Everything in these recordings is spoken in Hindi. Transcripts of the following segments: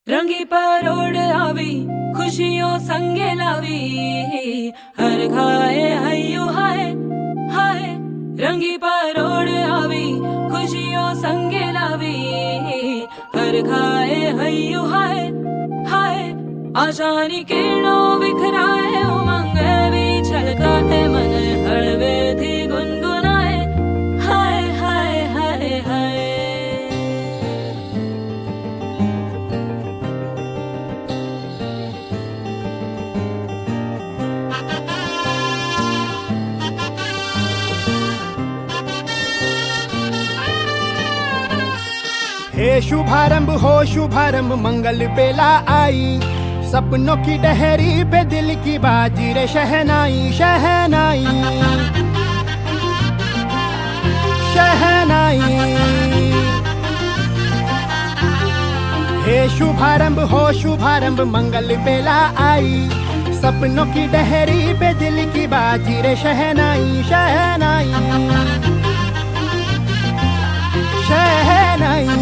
रंगी परोड़ आवी खुशियों संगे लावी, हर घाए हयू हाय हाय। रंगी परोड़ आवी खुशियों संगे लावी, हर घाए हयू हाय हाय। आशानी किरणों बिखराए उमंग भी छलकाए, मन हड़वे थी गुनगुनाए हाय हाय हाय हाय। हे शुभारंभ हो शुभारंभ मंगल बेला आई, सपनों की डहरी पे दिल की बाजी रे शहनाई शहनाई शहनाई। हे शुभारंभ हो शुभारंभ मंगल बेला आई, सपनों की डहरी पे दिल की बाजी रे शहनाई शहनाई शहनाई।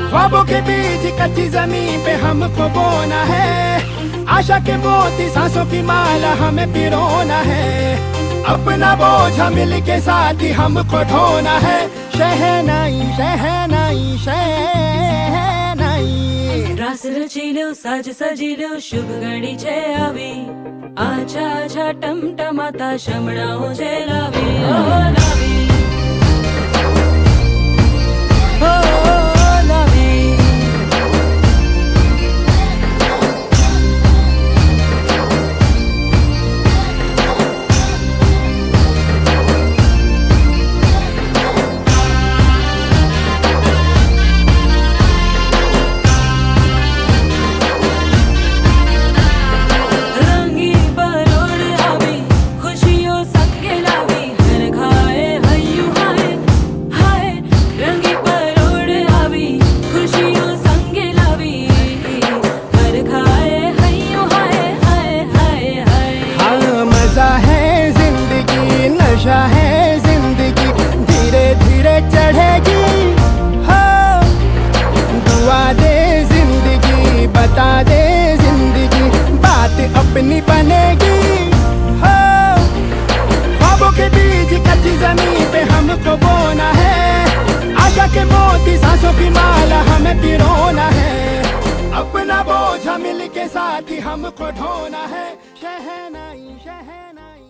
ख्वाबों के बीच कच्ची जमीन पे हमको बोना है, आशा के मोती सांसों की माला हमें पिरोना है। अपना बोझा मिल के साथ ही हमको ढोना है, शहनाई शहनाई शहनाई। रास रचिलो साज सजिलो शुभ घड़ी छे आवी, आछा आछा टमटमाता शमणाओ छे लावी ओ लावी ओ लावी। नशा है जिंदगी धीरे धीरे चढ़ेगी हो, दुआ दे जिंदगी बता दे जिंदगी बात अपनी बनेगी हो। ख्वाबों के बीच कच्ची जमीन पे हमको बोना है, आशा के मोती सांसों की माला हमें पिरोना है। अपना बोझा मिल के साथ ही हमको ढोना है, शहनाई शहनाई।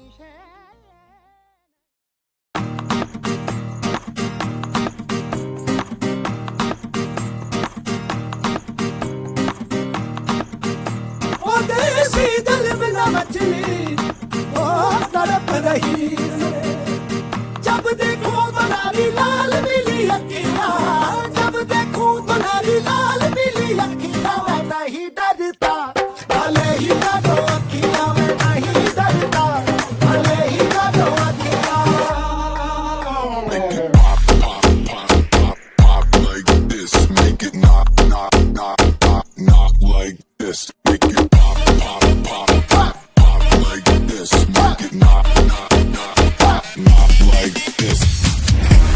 देसी दिल मिला मछली वो तड़प रही, जब देखो बनारी लाल मिली अखियाँ, जब देखो बनारी लाल मिली अखियाँ। मैं नहीं डरता भले ही डरो अखियाँ, मैं नहीं डरता भले ही डरो अखियाँ। Make it pop, pop, pop, pop, pop like this. Make it knock, knock, knock, knock, knock like this. Make it pop, pop, pop, pop, pop like this. Make it knock, knock, knock, knock, knock like this.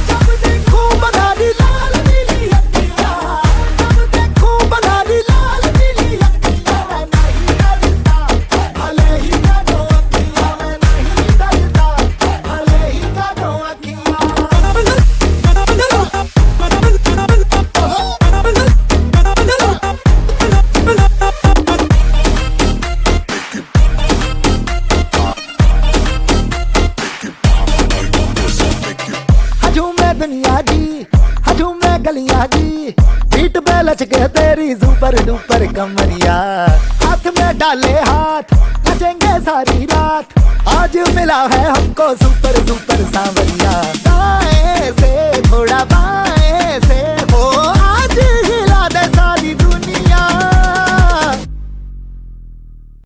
जब देखो बनारी लाल मिली अखियाँ, जब देखो बनारी लाल मिली अखियाँ। मैं नहीं डरता भले ही डरो अखियाँ, मैं नहीं डरता भले ही डरो अखियाँ। हजूम में दुनिया जी हजूम में गलियां जी, पीठ पे लचके तेरी सुपर डुपर कमरिया। हाथ में डाले हाथ नचेंगे सारी रात, आज मिला है हमको सुपर सुपर सांवरिया।